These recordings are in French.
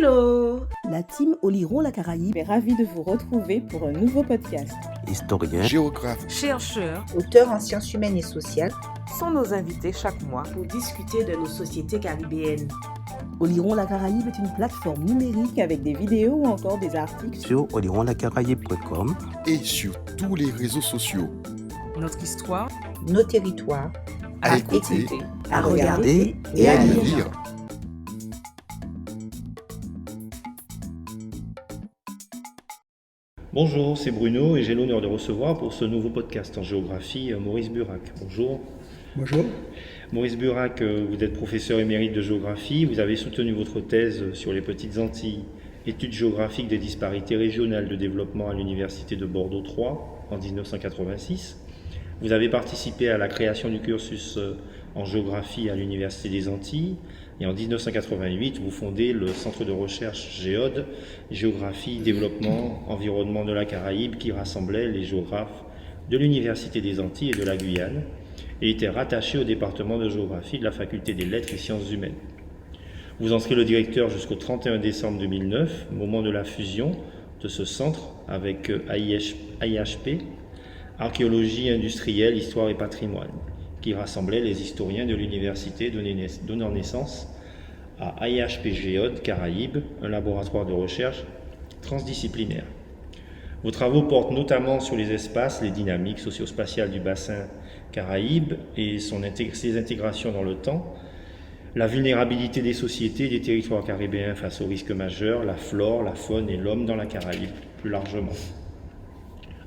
Hello! La team Oliron la Caraïbe est ravie de vous retrouver pour un nouveau podcast. Historiens, géographes, Chercheurs, auteurs en sciences humaines et sociales sont nos invités chaque mois pour discuter de nos sociétés caribéennes. Oliron la Caraïbe est une plateforme numérique avec des vidéos ou encore des articles sur olironlacaraïbe.com et sur tous les réseaux sociaux. Notre histoire, nos territoires, À écouter, à regarder et à lire. Bonjour, c'est Bruno et j'ai l'honneur de recevoir pour ce nouveau podcast en géographie Maurice Burac. Bonjour. Bonjour. Maurice Burac, vous êtes professeur émérite de géographie. Vous avez soutenu votre thèse sur les Petites Antilles, études géographiques des disparités régionales de développement à l'Université de Bordeaux 3 en 1986. Vous avez participé à la création du cursus en géographie à l'Université des Antilles. Et en 1988, vous fondez le centre de recherche Géode, Géographie, Développement, Environnement de la Caraïbe, qui rassemblait les géographes de l'Université des Antilles et de la Guyane, et était rattaché au département de géographie de la Faculté des Lettres et Sciences Humaines. Vous en serez le directeur jusqu'au 31 décembre 2009, moment de la fusion de ce centre avec AIHP, Archéologie industrielle, Histoire et Patrimoine, qui rassemblait les historiens de l'université donnant naissance à AIHP Géode Caraïbes, un laboratoire de recherche transdisciplinaire. Vos travaux portent notamment sur les espaces, les dynamiques socio-spatiales du bassin Caraïbe et ses intégrations dans le temps, la vulnérabilité des sociétés et des territoires caribéens face aux risques majeurs, la flore, la faune et l'homme dans la Caraïbe plus largement.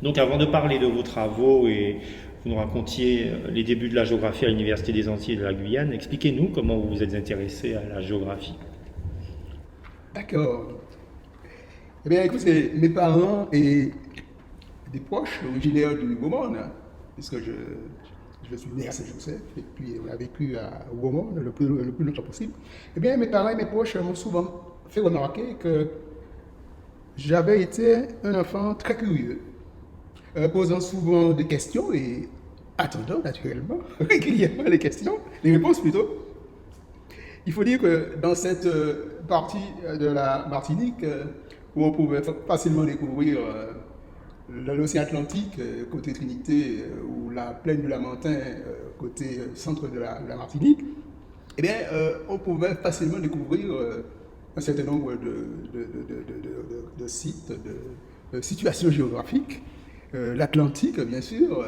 Donc avant de parler de vos travaux et vous nous racontiez les débuts de la géographie à l'Université des Antilles et de la Guyane, expliquez-nous comment vous vous êtes intéressé à la géographie. D'accord. Eh bien, écoutez, mes parents et des proches originaires du Gaumont, puisque je suis né à Saint-Joseph et puis on a vécu au Gaumont le plus longtemps possible. Eh bien, mes parents et mes proches m'ont souvent fait remarquer que j'avais été un enfant très curieux, posant souvent des questions et attendant naturellement, régulièrement les réponses plutôt. Il faut dire que dans cette partie de la Martinique, où on pouvait facilement découvrir l'océan Atlantique, côté Trinité, ou la plaine du Lamentin, côté centre de la Martinique, eh bien, on pouvait facilement découvrir un certain nombre de sites, de situations géographiques, l'Atlantique, bien sûr,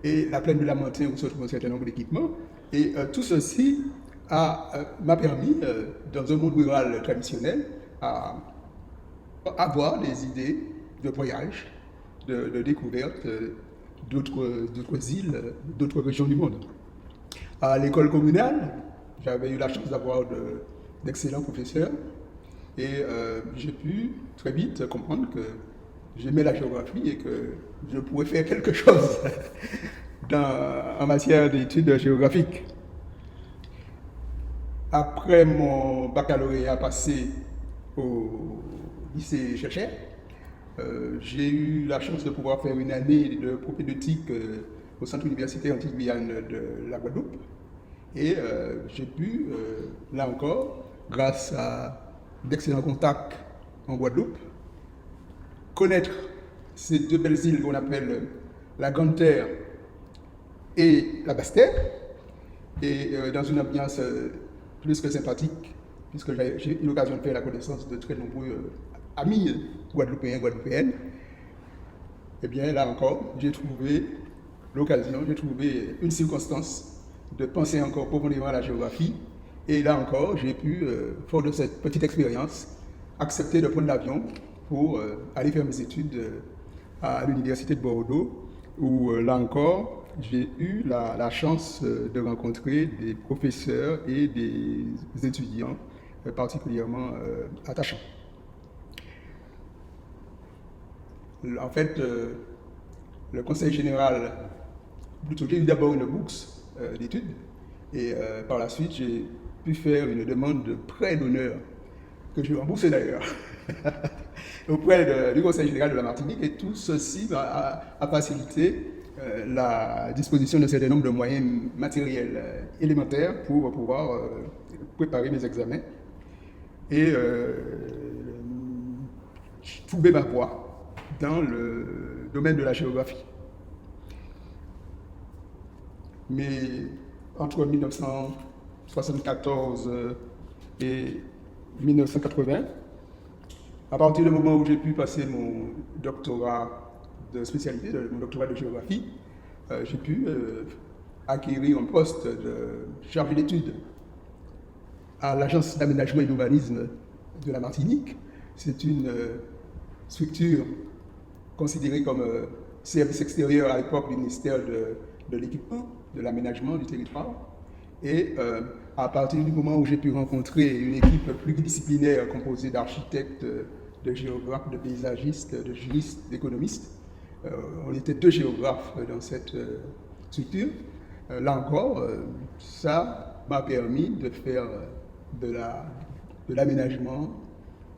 et la plaine du Lamentin, où se trouve un certain nombre d'équipements. Et tout ceci m'a permis, dans un monde rural traditionnel, à avoir des idées de voyage, de découverte d'autres îles, d'autres régions du monde. À l'école communale, j'avais eu la chance d'avoir d'excellents professeurs et j'ai pu très vite comprendre que j'aimais la géographie et que je pourrais faire quelque chose en matière d'études géographiques. Après mon baccalauréat passé au lycée Cherchais, j'ai eu la chance de pouvoir faire une année de propédeutique au centre universitaire Antilles-Guyane de la Guadeloupe. Et j'ai pu, là encore, grâce à d'excellents contacts en Guadeloupe, connaître ces deux belles îles qu'on appelle la Grande Terre et la Basse Terre, et dans une ambiance plus que sympathique, puisque j'ai eu l'occasion de faire la connaissance de très nombreux amis guadeloupéens, guadeloupéennes. Eh bien, là encore, j'ai trouvé une circonstance de penser encore profondément à la géographie. Et là encore, j'ai pu, fort de cette petite expérience, accepter de prendre l'avion pour aller faire mes études à l'Université de Bordeaux, où là encore, j'ai eu la chance de rencontrer des professeurs et des étudiants particulièrement attachants. En fait, le conseil général, j'ai eu d'abord une bourse d'études et par la suite, j'ai pu faire une demande de prêt d'honneur que je vais rembourser d'ailleurs auprès du conseil général de la Martinique, et tout ceci a facilité la disposition d'un certain nombre de moyens matériels élémentaires pour pouvoir préparer mes examens. Et trouvé ma voie dans le domaine de la géographie. Mais entre 1974 et 1980, à partir du moment où j'ai pu passer mon doctorat de spécialité, mon doctorat de géographie, j'ai pu acquérir un poste de chargé d'études à l'Agence d'aménagement et d'urbanisme de la Martinique. C'est une structure considérée comme service extérieur à l'époque du ministère de l'équipement, de l'aménagement du territoire. Et à partir du moment où j'ai pu rencontrer une équipe pluridisciplinaire composée d'architectes, de géographes, de paysagistes, de juristes, d'économistes, on était 2 géographes dans cette structure. Là encore, ça m'a permis de faire de l'aménagement,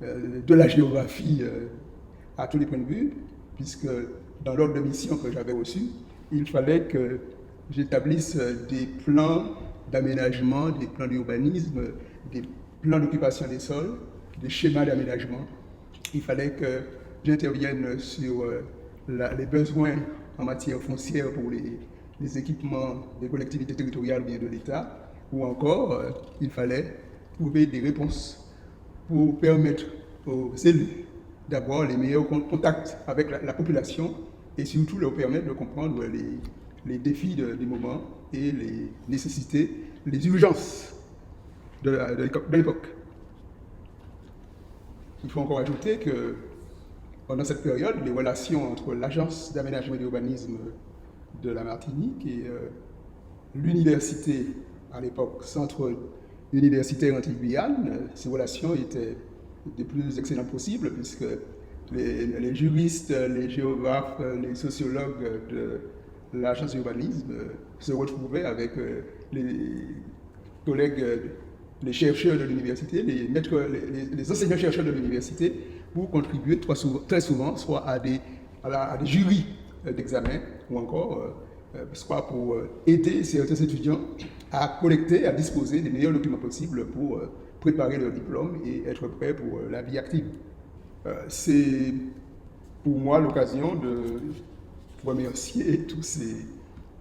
de la géographie à tous les points de vue, puisque dans l'ordre de mission que j'avais reçu, il fallait que j'établisse des plans d'aménagement, des plans d'urbanisme, des plans d'occupation des sols, des schémas d'aménagement. Il fallait que j'intervienne sur les besoins en matière foncière pour les équipements des collectivités territoriales ou bien de l'État, ou encore il fallait trouver des réponses pour permettre aux élus d'avoir les meilleurs contacts avec la population et surtout leur permettre de comprendre les défis du moment et les nécessités, les urgences de l'époque. Il faut encore ajouter que pendant cette période, les relations entre l'Agence d'aménagement et d'urbanisme de la Martinique et l'université, à l'époque, Centre universitaire Antilles-Guyane, ces relations étaient des plus excellentes possibles, puisque les juristes, les géographes, les sociologues de l'agence d'urbanisme se retrouvaient avec les collègues, les chercheurs de l'université, les enseignants-chercheurs de l'université, pour contribuer très souvent soit à des jurys d'examen, ou encore soit pour aider certains étudiants à collecter, à disposer des meilleurs documents possibles pour préparer leur diplôme et être prêts pour la vie active. C'est pour moi l'occasion de remercier tous ces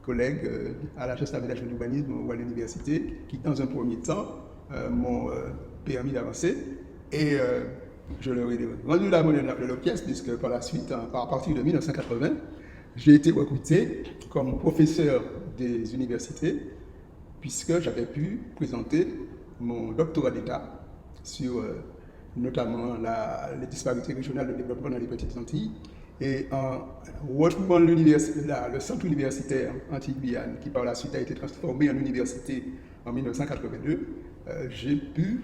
collègues à l'Agence d'aménagement et d'urbanisme ou à l'université qui, dans un premier temps, m'ont permis d'avancer. Et je leur ai rendu la monnaie de leur pièce, puisque par la suite, à partir de 1980, j'ai été recruté comme professeur des universités, puisque j'avais pu présenter mon doctorat d'État sur notamment les disparités régionales de développement dans les Petites Antilles. Et en retrouvant le centre universitaire Antilles-Guyane, qui par la suite a été transformé en université en 1982, j'ai pu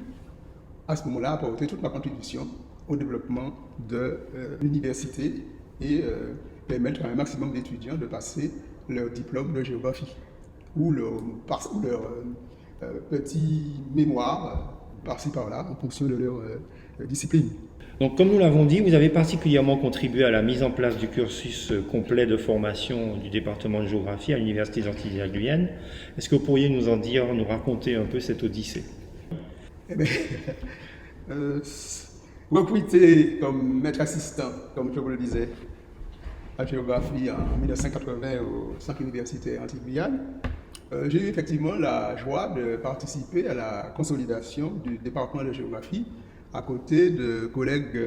à ce moment-là apporter toute ma contribution au développement de l'université et permettre à un maximum d'étudiants de passer leur diplôme de géographie ou leur petit mémoire par-ci par-là en fonction de leur discipline. Donc, comme nous l'avons dit, vous avez particulièrement contribué à la mise en place du cursus complet de formation du département de géographie à l'Université des Antilles et Guyane. Est-ce que vous pourriez nous raconter un peu cette odyssée? Eh bien, recruté comme maître assistant, comme je vous le disais, à géographie en 1980 au Centre universitaire Antilles-Guyane, j'ai eu effectivement la joie de participer à la consolidation du département de géographie à côté de collègues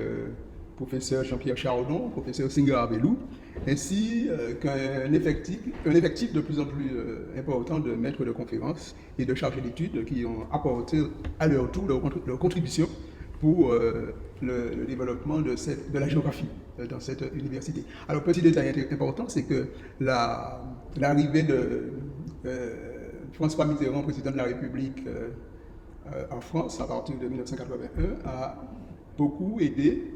professeur Jean-Pierre Chardon, professeur Singer Abelou, ainsi qu'un effectif de plus en plus important de maîtres de conférences et de chargés d'études qui ont apporté à leur tour leur contribution pour le développement de la géographie dans cette université. Alors, petit détail important, c'est que l'arrivée de François Mitterrand, président de la République en France, à partir de 1981, a beaucoup aidé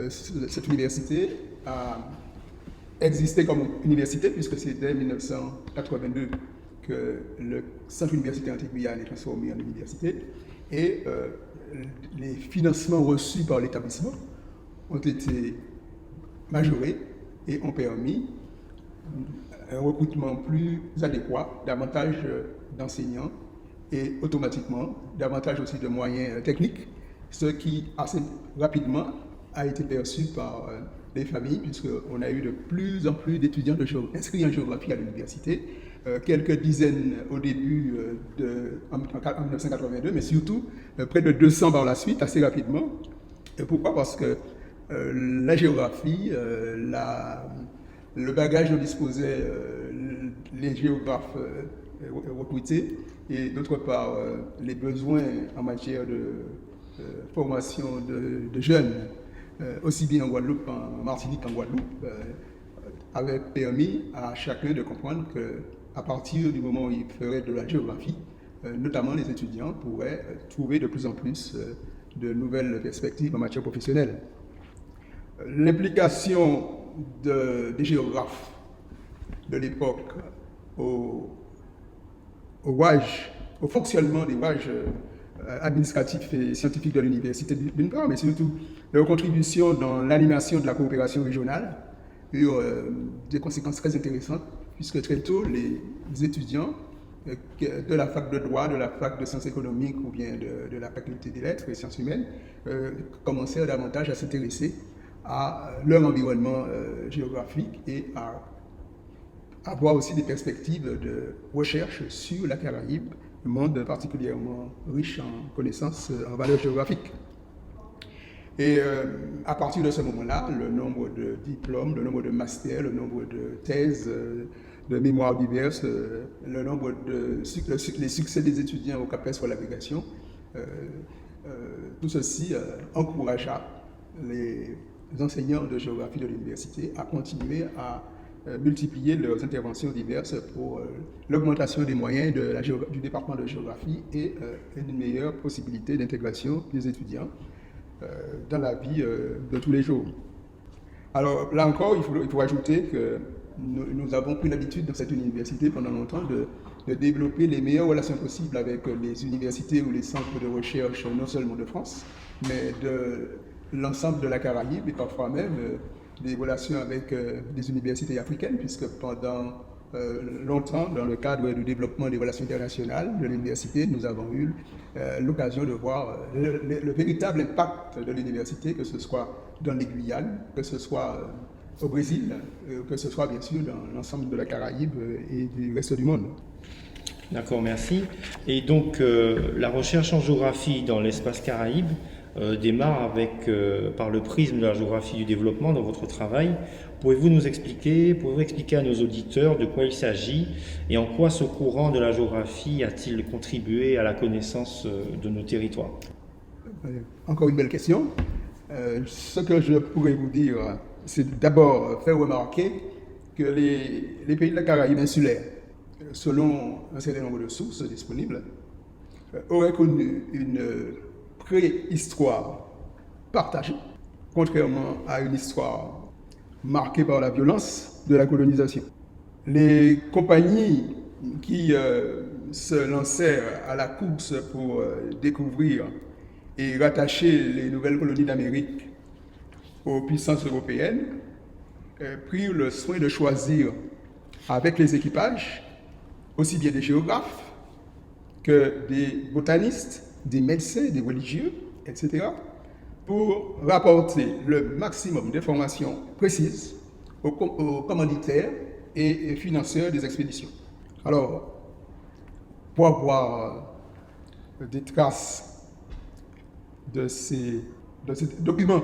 cette université à exister comme université, puisque c'était en 1982 que le Centre universitaire Antilles-Guyane est transformé en université, et les financements reçus par l'établissement ont été majorés et ont permis un recrutement plus adéquat, davantage d'enseignants et automatiquement davantage aussi de moyens techniques, ce qui assez rapidement a été perçu par les familles, puisqu'on a eu de plus en plus d'étudiants inscrits en géographie à l'université, quelques dizaines au début en 1982, mais surtout près de 200 par la suite, assez rapidement. Et pourquoi? Parce que la géographie, le bagage dont disposaient les géographes recrutés, et d'autre part les besoins en matière de formation de jeunes, aussi bien en Guadeloupe, en Martinique qu'en Guadeloupe, avait permis à chacun de comprendre qu'à partir du moment où il ferait de la géographie, notamment les étudiants pourraient trouver de plus en plus de nouvelles perspectives en matière professionnelle. L'implication des géographes de l'époque au fonctionnement des rouages administratifs et scientifiques de l'université d'une part, mais surtout leur contribution dans l'animation de la coopération régionale eurent des conséquences très intéressantes, puisque très tôt, les étudiants de la fac de droit, de la fac de sciences économiques ou bien de la faculté des lettres et sciences humaines commencèrent davantage à s'intéresser à leur environnement géographique et à avoir aussi des perspectives de recherche sur la Caraïbe, un monde particulièrement riche en connaissances, en valeurs géographiques. Et à partir de ce moment-là, le nombre de diplômes, le nombre de masters, le nombre de thèses, de mémoires diverses, le nombre les succès des étudiants au CAPES pour l'agrégation, tout ceci encouragea les enseignants de géographie de l'université à continuer à multiplier leurs interventions diverses pour l'augmentation des moyens du département de géographie et une meilleure possibilité d'intégration des étudiants dans la vie de tous les jours. Alors là encore, il faut ajouter que nous avons pris l'habitude dans cette université pendant longtemps de développer les meilleures relations possibles avec les universités ou les centres de recherche, non seulement de France, mais de l'ensemble de la Caraïbe et parfois même des relations avec des universités africaines, puisque pendant longtemps, dans le cadre du développement des relations internationales de l'université, nous avons eu l'occasion de voir le véritable impact de l'université, que ce soit dans les Guyanes, que ce soit au Brésil, que ce soit bien sûr dans l'ensemble de la Caraïbe et du reste du monde. D'accord, merci. Et donc, la recherche en géographie dans l'espace Caraïbe démarre par le prisme de la géographie du développement dans votre travail. Pouvez-vous expliquer à nos auditeurs de quoi il s'agit et en quoi ce courant de la géographie a-t-il contribué à la connaissance de nos territoires? Encore une belle question. Ce que je pourrais vous dire, c'est d'abord faire remarquer que les pays de la Caraïbe insulaire, selon un certain nombre de sources disponibles, auraient connu une préhistoire partagée, contrairement à une histoire marquée par la violence de la colonisation. Les compagnies qui se lancèrent à la course pour découvrir et rattacher les nouvelles colonies d'Amérique aux puissances européennes prirent le soin de choisir avec les équipages aussi bien des géographes que des botanistes, des médecins, des religieux, etc., pour rapporter le maximum d'informations précises aux commanditaires et financeurs des expéditions. Alors, pour avoir des traces de ces documents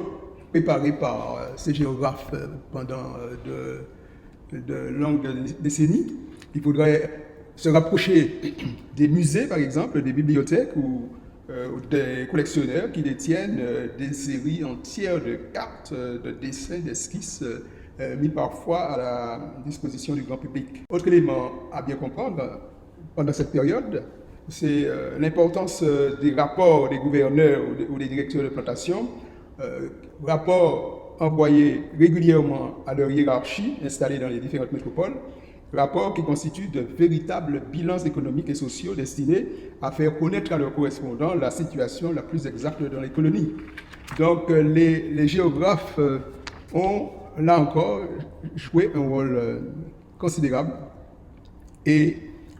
préparés par ces géographes pendant de longues décennies, il faudrait se rapprocher des musées, par exemple, des bibliothèques ou des collectionneurs qui détiennent des séries entières de cartes, de dessins, d'esquisses mis parfois à la disposition du grand public. Autre élément à bien comprendre pendant cette période, c'est l'importance des rapports des gouverneurs ou des directeurs de plantation, rapports envoyés régulièrement à leur hiérarchie installée dans les différentes métropoles, rapports qui constituent de véritables bilans économiques et sociaux destinés à faire connaître à leurs correspondants la situation la plus exacte dans les colonies. Donc les géographes ont, là encore, joué un rôle considérable. Et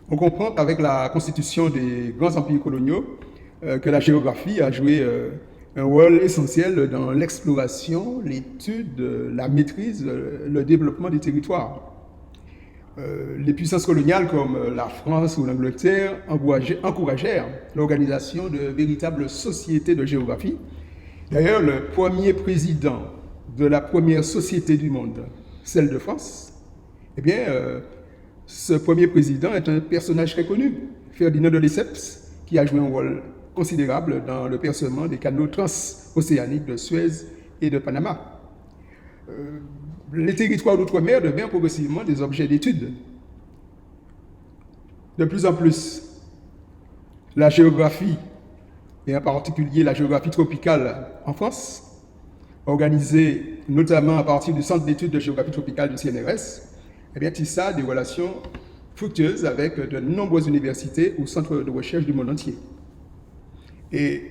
on comprend qu'avec la constitution des grands empires coloniaux, que la géographie a joué un rôle essentiel dans l'exploration, l'étude, la maîtrise, le développement des territoires. Les puissances coloniales comme la France ou l'Angleterre encouragèrent l'organisation de véritables sociétés de géographie. D'ailleurs, le premier président de la première société du monde, celle de France, eh bien, ce premier président est un personnage très connu, Ferdinand de Lesseps, qui a joué un rôle considérable dans le percement des canaux transocéaniques de Suez et de Panama. Les territoires d'outre-mer deviennent progressivement des objets d'étude. De plus en plus, la géographie, et en particulier la géographie tropicale en France, organisée notamment à partir du Centre d'études de géographie tropicale du CNRS, eh bien, tissa des relations fructueuses avec de nombreuses universités ou centres de recherche du monde entier. Et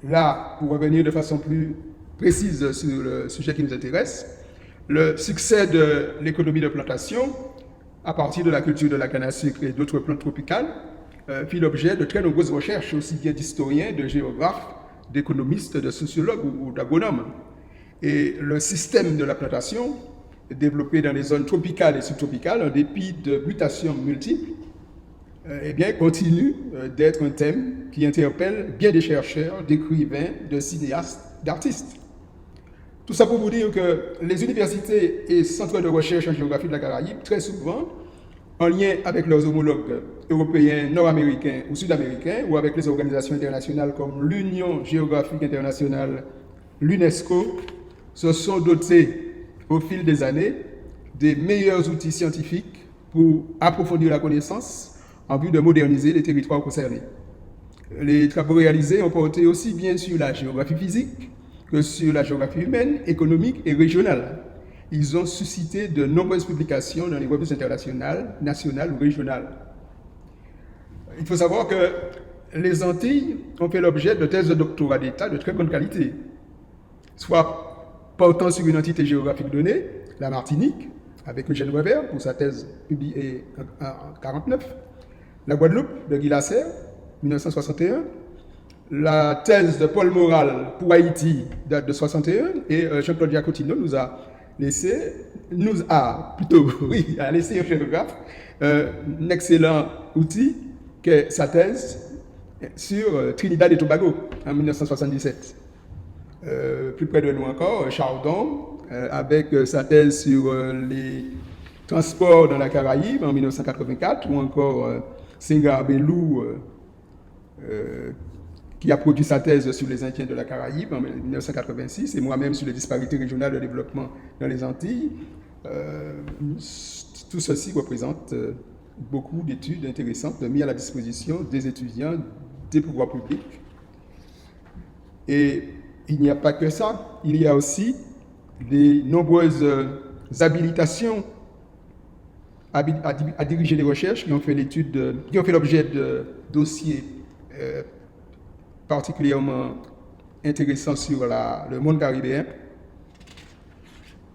là, pour revenir de façon plus précise sur le sujet qui nous intéresse, le succès de l'économie de plantation, à partir de la culture de la canne à sucre et d'autres plantes tropicales, fit l'objet de très nombreuses recherches, aussi bien d'historiens, de géographes, d'économistes, de sociologues ou d'agronomes. Et le système de la plantation, développé dans les zones tropicales et subtropicales, en dépit de mutations multiples, eh bien, continue d'être un thème qui interpelle bien des chercheurs, d'écrivains, de cinéastes, d'artistes. Tout ça pour vous dire que les universités et centres de recherche en géographie de la Caraïbe, très souvent, en lien avec leurs homologues européens, nord-américains ou sud-américains, ou avec les organisations internationales comme l'Union géographique internationale, l'UNESCO, se sont dotés au fil des années des meilleurs outils scientifiques pour approfondir la connaissance en vue de moderniser les territoires concernés. Les travaux réalisés ont porté aussi bien sur la géographie physique que sur la géographie humaine, économique et régionale. Ils ont suscité de nombreuses publications dans les revues internationales, nationales ou régionales. Il faut savoir que les Antilles ont fait l'objet de thèses de doctorat d'État de très bonne qualité, soit portant sur une entité géographique donnée, la Martinique, avec Eugène Weber pour sa thèse publiée en 1949, la Guadeloupe de Guy Lasserre, 1961, la thèse de Paul Morral pour Haïti date de 1961, et Jean-Claude Jacotino nous a laissé un géographe un excellent outil qu'est sa thèse sur Trinidad et Tobago en 1977. Plus près de nous encore, Chardon, avec sa thèse sur les transports dans la Caraïbe en 1984, ou encore Senghar Belou, qui a produit sa thèse sur les Indiens de la Caraïbe en 1986, et moi-même sur les disparités régionales de développement dans les Antilles. Tout ceci représente beaucoup d'études intéressantes mises à la disposition des étudiants, des pouvoirs publics. Et il n'y a pas que ça, il y a aussi de nombreuses habilitations à diriger des recherches qui ont fait l'objet de dossiers particulièrement intéressants sur le monde caribéen,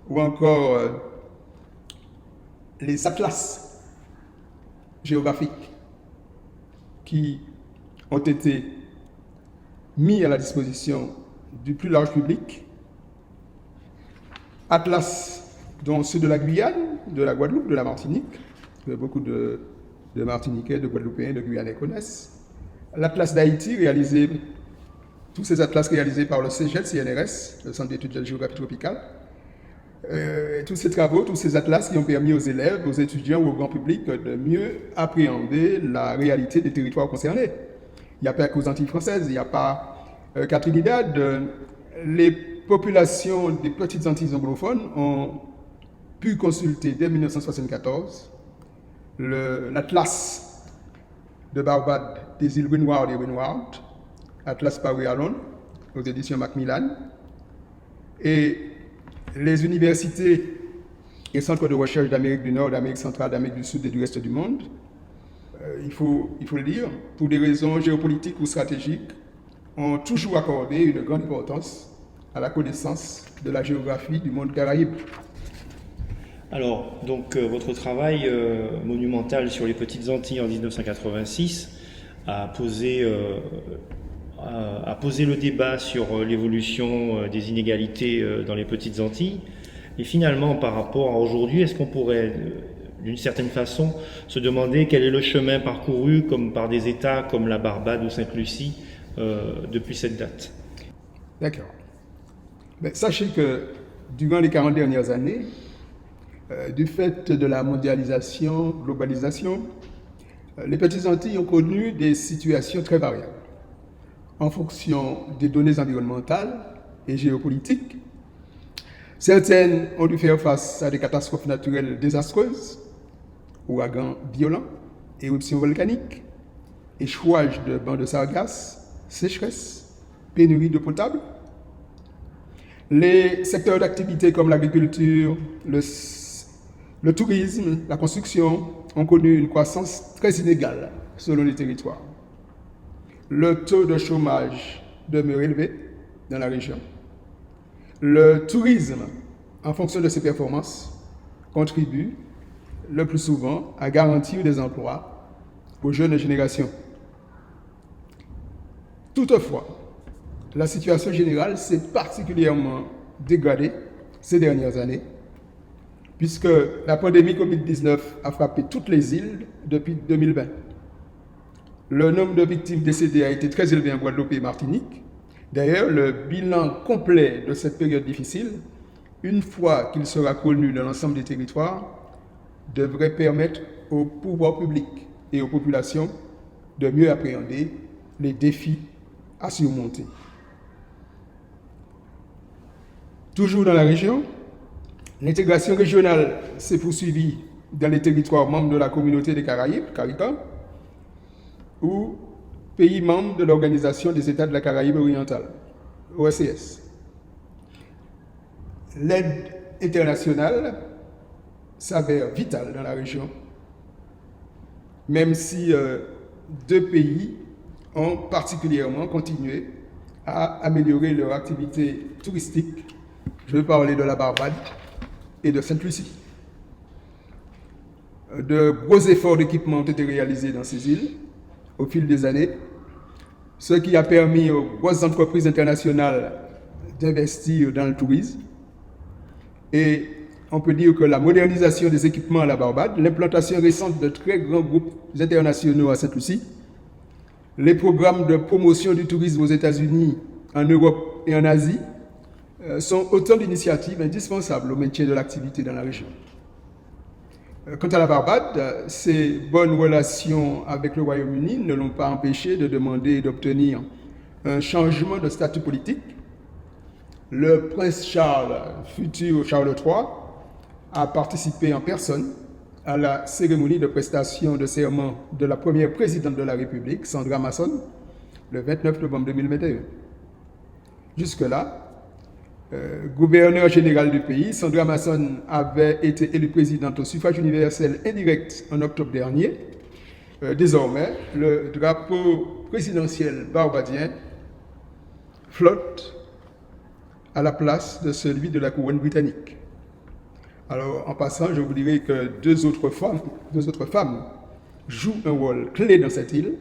ou encore les atlas géographiques qui ont été mis à la disposition du plus large public, atlas dont ceux de la Guyane, de la Guadeloupe, de la Martinique, que beaucoup de Martiniquais, de Guadeloupéens, de Guyanais connaissent, l'atlas d'Haïti, tous ces atlas réalisés par le CNRS, le Centre d'études de géographie tropicale, tous ces travaux, tous ces atlas qui ont permis aux élèves, aux étudiants ou au grand public de mieux appréhender la réalité des territoires concernés. Il n'y a pas qu'aux Antilles françaises, il n'y a pas qu'à Trinidad. Les populations des petites Antilles anglophones ont pu consulter dès 1974 l'atlas de Barbade des îles Windward et Windward, Atlas Parry Allen, aux éditions Macmillan. Et les universités et centres de recherche d'Amérique du Nord, d'Amérique centrale, d'Amérique du Sud et du reste du monde, il faut le dire, pour des raisons géopolitiques ou stratégiques, ont toujours accordé une grande importance à la connaissance de la géographie du monde caraïbe. Alors, donc, votre travail monumental sur les Petites Antilles en 1986 a posé a posé le débat sur l'évolution des inégalités dans les petites Antilles. Et finalement, par rapport à aujourd'hui, est-ce qu'on pourrait, d'une certaine façon, se demander quel est le chemin parcouru comme par des États comme la Barbade ou Sainte-Lucie depuis cette date? D'accord. Mais sachez que durant les 40 dernières années, du fait de la mondialisation, globalisation, les petites Antilles ont connu des situations très variables en fonction des données environnementales et géopolitiques. Certaines ont dû faire face à des catastrophes naturelles désastreuses, ouragans violents, éruptions volcaniques, échouage de bancs de sargasses, sécheresse, pénurie d'eau potable. Les secteurs d'activité comme l'agriculture, le tourisme, la construction ont connu une croissance très inégale selon les territoires. Le taux de chômage demeure élevé dans la région. Le tourisme, en fonction de ses performances, contribue le plus souvent à garantir des emplois aux jeunes générations. Toutefois, la situation générale s'est particulièrement dégradée ces dernières années, puisque la pandémie Covid-19 a frappé toutes les îles depuis 2020. Le nombre de victimes décédées a été très élevé en Guadeloupe et Martinique. D'ailleurs, le bilan complet de cette période difficile, une fois qu'il sera connu dans l'ensemble des territoires, devrait permettre aux pouvoirs publics et aux populations de mieux appréhender les défis à surmonter. Toujours dans la région, l'intégration régionale s'est poursuivie dans les territoires membres de la communauté des Caraïbes, CARICOM, ou pays membres de l'Organisation des États de la Caraïbe orientale, OACS. L'aide internationale s'avère vitale dans la région, même si deux pays ont particulièrement continué à améliorer leur activité touristique. Je veux parler de la Barbade et de Sainte-Lucie. De gros efforts d'équipement ont été réalisés dans ces îles au fil des années, ce qui a permis aux grosses entreprises internationales d'investir dans le tourisme. Et on peut dire que la modernisation des équipements à la Barbade, l'implantation récente de très grands groupes internationaux à Sainte-Lucie, les programmes de promotion du tourisme aux États-Unis, en Europe et en Asie sont autant d'initiatives indispensables au maintien de l'activité dans la région. Quant à la Barbade, ses bonnes relations avec le Royaume-Uni ne l'ont pas empêché de demander et d'obtenir un changement de statut politique. Le prince Charles, futur Charles III, a participé en personne à la cérémonie de prestation de serment de la première présidente de la République, Sandra Masson, le 29 novembre 2021. Jusque-là, gouverneur général du pays, Sandra Masson avait été élue présidente au suffrage universel indirect en octobre dernier. Désormais, le drapeau présidentiel barbadien flotte à la place de celui de la couronne britannique. Alors, en passant, je vous dirais que deux autres femmes jouent un rôle clé dans cette île.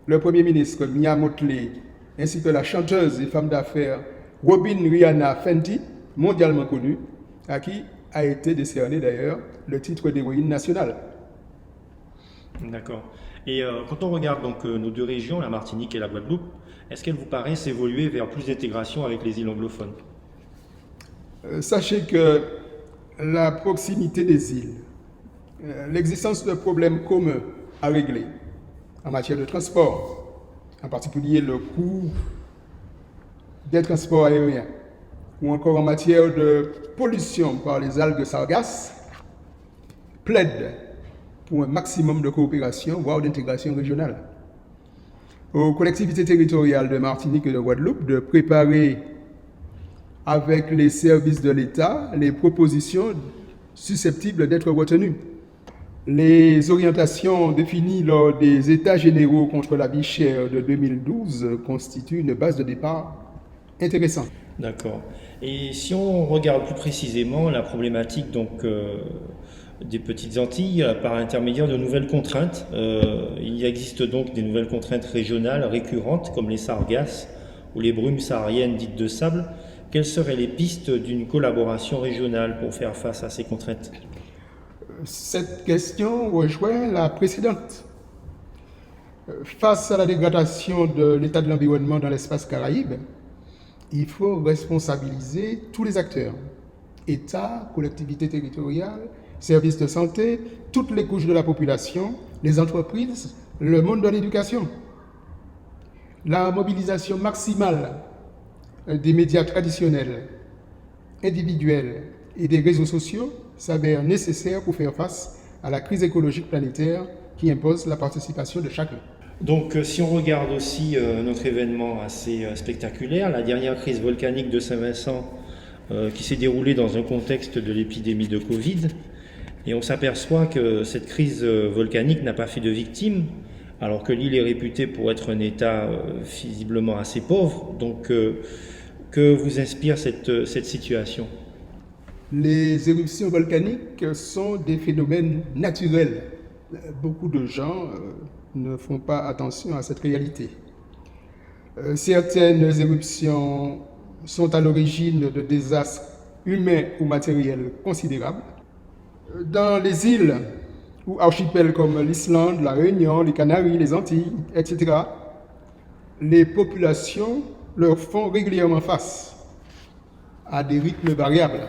Le Premier ministre Mia Mottley, ainsi que la chanteuse et femme d'affaires Robin Rihanna Fenty, mondialement connue, à qui a été décerné d'ailleurs le titre d'héroïne nationale. D'accord. Et quand on regarde donc nos deux régions, la Martinique et la Guadeloupe, est-ce qu'elles vous paraissent évoluer vers plus d'intégration avec les îles anglophones? Sachez que la proximité des îles, l'existence de problèmes communs à régler en matière de transport, en particulier le coût des transports aériens, ou encore en matière de pollution par les algues sargasses, plaident pour un maximum de coopération, voire d'intégration régionale. Aux collectivités territoriales de Martinique et de Guadeloupe de préparer avec les services de l'État les propositions susceptibles d'être retenues. Les orientations définies lors des États généraux contre la vie chère de 2012 constituent une base de départ intéressante. D'accord. Et si on regarde plus précisément la problématique donc, des Petites Antilles par l'intermédiaire de nouvelles contraintes. Il existe donc des nouvelles contraintes régionales récurrentes comme les sargasses ou les brumes sahariennes dites de sable. Quelles seraient les pistes d'une collaboration régionale pour faire face à ces contraintes? Cette question rejoint la précédente. Face à la dégradation de l'état de l'environnement dans l'espace Caraïbe, il faut responsabiliser tous les acteurs, État, collectivités territoriales, services de santé, toutes les couches de la population, les entreprises, le monde de l'éducation. La mobilisation maximale des médias traditionnels, individuels et des réseaux sociaux s'avère nécessaire pour faire face à la crise écologique planétaire qui impose la participation de chacun. Donc si on regarde aussi notre événement assez spectaculaire, la dernière crise volcanique de Saint-Vincent qui s'est déroulée dans un contexte de l'épidémie de Covid, et on s'aperçoit que cette crise volcanique n'a pas fait de victimes, alors que l'île est réputée pour être un État visiblement assez pauvre. Donc que vous inspire cette situation? Les éruptions volcaniques sont des phénomènes naturels. Beaucoup de gens ne font pas attention à cette réalité. Certaines éruptions sont à l'origine de désastres humains ou matériels considérables. Dans les îles ou archipels comme l'Islande, la Réunion, les Canaries, les Antilles, etc., les populations leur font régulièrement face à des rythmes variables.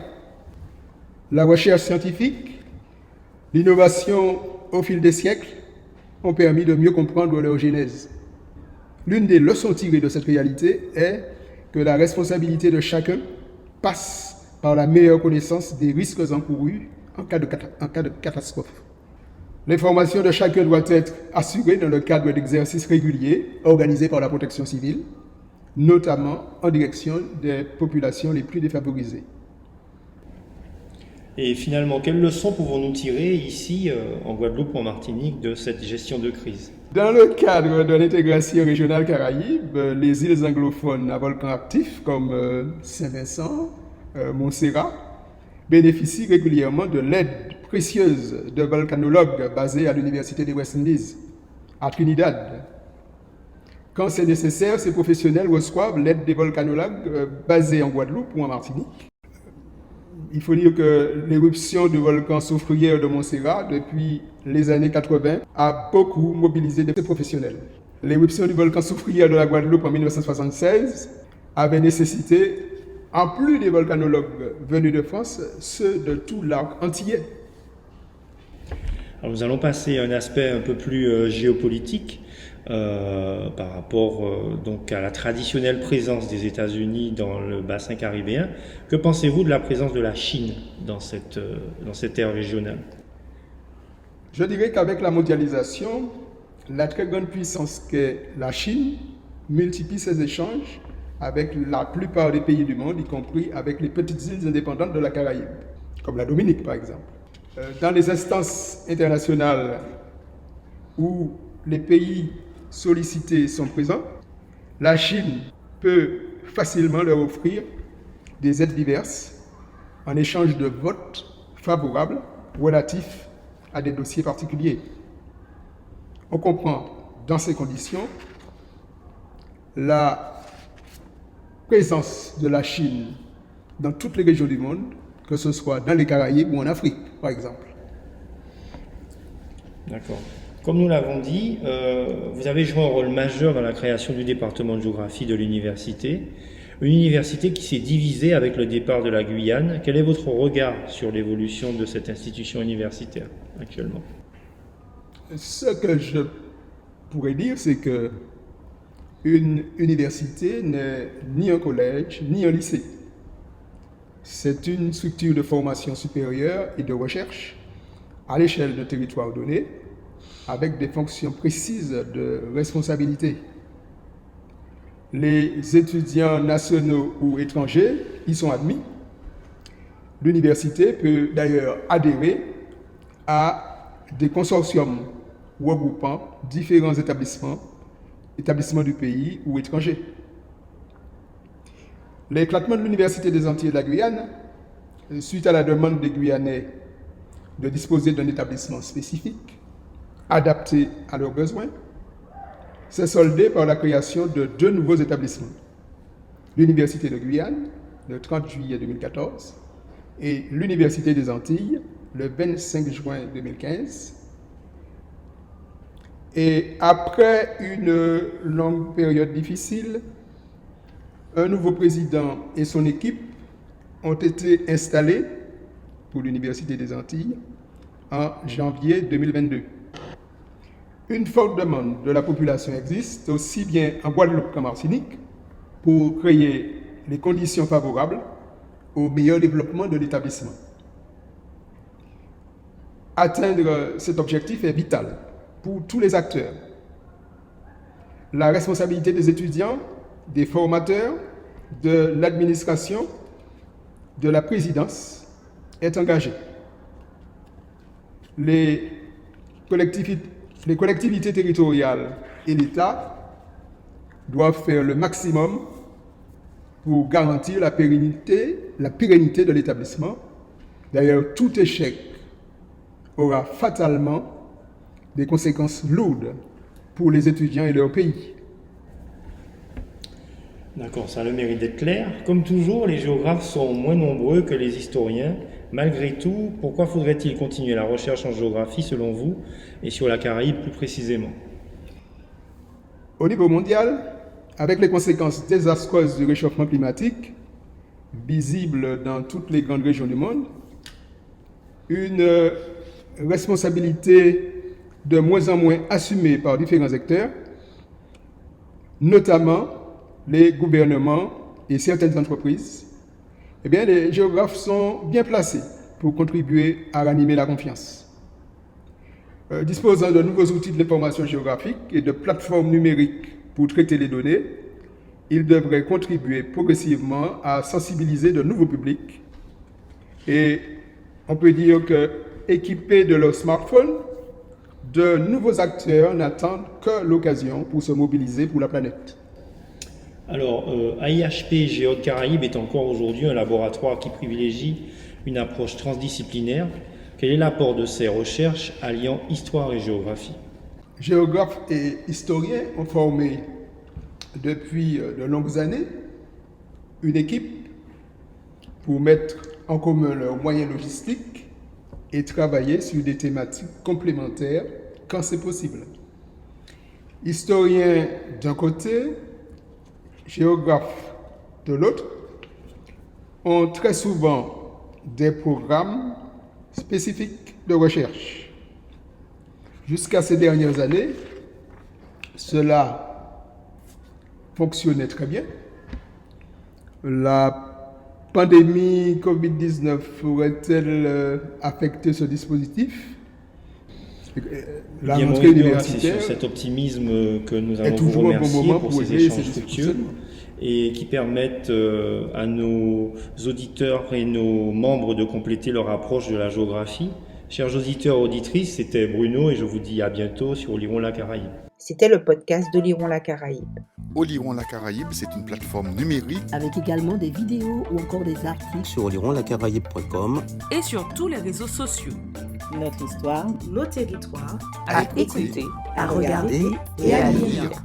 La recherche scientifique, l'innovation au fil des siècles ont permis de mieux comprendre leur genèse. L'une des leçons tirées de cette réalité est que la responsabilité de chacun passe par la meilleure connaissance des risques encourus en cas de catastrophe. L'information de chacun doit être assurée dans le cadre d'exercices réguliers organisés par la protection civile, notamment en direction des populations les plus défavorisées. Et finalement, quelles leçons pouvons-nous tirer ici, en Guadeloupe ou en Martinique, de cette gestion de crise? Dans le cadre de l'intégration régionale Caraïbe, les îles anglophones à volcans actifs comme Saint-Vincent, Montserrat, bénéficient régulièrement de l'aide précieuse de volcanologues basés à l'Université des West Indies, à Trinidad. Quand c'est nécessaire, ces professionnels reçoivent l'aide des volcanologues basés en Guadeloupe ou en Martinique. Il faut dire que l'éruption du volcan soufrière de Montserrat, depuis les années 80, a beaucoup mobilisé des professionnels. L'éruption du volcan soufrière de la Guadeloupe en 1976 avait nécessité, en plus des volcanologues venus de France, ceux de tout l'arc antillais. Alors nous allons passer à un aspect un peu plus géopolitique par rapport donc à la traditionnelle présence des États-Unis dans le bassin caribéen. Que pensez-vous de la présence de la Chine dans cette aire régionale? Je dirais qu'avec la mondialisation, la très grande puissance qu'est la Chine multiplie ses échanges avec la plupart des pays du monde, y compris avec les petites îles indépendantes de la Caraïbe, comme la Dominique par exemple. Dans les instances internationales où les pays sollicités sont présents, la Chine peut facilement leur offrir des aides diverses en échange de votes favorables relatifs à des dossiers particuliers. On comprend dans ces conditions la présence de la Chine dans toutes les régions du monde, que ce soit dans les Caraïbes ou en Afrique, par exemple. D'accord. Comme nous l'avons dit, vous avez joué un rôle majeur dans la création du département de géographie de l'université, une université qui s'est divisée avec le départ de la Guyane. Quel est votre regard sur l'évolution de cette institution universitaire actuellement? Ce que je pourrais dire, c'est que une université n'est ni un collège, ni un lycée. C'est une structure de formation supérieure et de recherche à l'échelle de territoires donnés, avec des fonctions précises de responsabilité. Les étudiants nationaux ou étrangers y sont admis. L'université peut d'ailleurs adhérer à des consortiums regroupant différents établissements du pays ou étrangers. L'éclatement de l'Université des Antilles et de la Guyane, suite à la demande des Guyanais de disposer d'un établissement spécifique, adapté à leurs besoins, s'est soldée par la création de 2 nouveaux établissements. L'Université de Guyane, le 30 juillet 2014, et l'Université des Antilles, le 25 juin 2015. Et après une longue période difficile, un nouveau président et son équipe ont été installés pour l'Université des Antilles en janvier 2022. Une forte demande de la population existe, aussi bien en Guadeloupe qu'en Martinique, pour créer les conditions favorables au meilleur développement de l'établissement. Atteindre cet objectif est vital pour tous les acteurs. La responsabilité des étudiants, des formateurs, de l'administration, de la présidence est engagée. Les collectivités territoriales et l'État doivent faire le maximum pour garantir la pérennité de l'établissement. D'ailleurs, tout échec aura fatalement des conséquences lourdes pour les étudiants et leur pays. D'accord, ça a le mérite d'être clair. Comme toujours, les géographes sont moins nombreux que les historiens. Malgré tout, pourquoi faudrait-il continuer la recherche en géographie selon vous et sur la Caraïbe plus précisément? Au niveau mondial, avec les conséquences désastreuses du réchauffement climatique, visibles dans toutes les grandes régions du monde, une responsabilité de moins en moins assumée par différents acteurs, notamment les gouvernements et certaines entreprises, eh bien, les géographes sont bien placés pour contribuer à ranimer la confiance. Disposant de nouveaux outils de l'information géographique et de plateformes numériques pour traiter les données, ils devraient contribuer progressivement à sensibiliser de nouveaux publics. Et on peut dire que, équipés de leur smartphone, de nouveaux acteurs n'attendent que l'occasion pour se mobiliser pour la planète. Alors, AIHP Géode Caraïbes est encore aujourd'hui un laboratoire qui privilégie une approche transdisciplinaire. Quel est l'apport de ces recherches alliant histoire et géographie? Géographes et historiens ont formé depuis de longues années une équipe pour mettre en commun leurs moyens logistiques et travailler sur des thématiques complémentaires quand c'est possible. Historiens d'un côté, géographes de l'autre, ont très souvent des programmes spécifiques de recherche. Jusqu'à ces dernières années, cela fonctionnait très bien. La pandémie Covid-19 aurait-elle affecté ce dispositif? La rentrée universitaire, c'est sur cet optimisme que nous allons vous remercier pour ces échanges fructueux et qui permettent à nos auditeurs et nos membres de compléter leur approche de la géographie. Chers auditeurs et auditrices, c'était Bruno et je vous dis à bientôt sur Oliron la Caraïbe. C'était le podcast d'Oliron la Caraïbe. Oliron la Caraïbe, c'est une plateforme numérique Avec également des vidéos ou encore des articles sur olironlacaraïbe.com Et sur tous les réseaux sociaux. Notre histoire Nos territoires À écouter. à regarder et à lire. lire.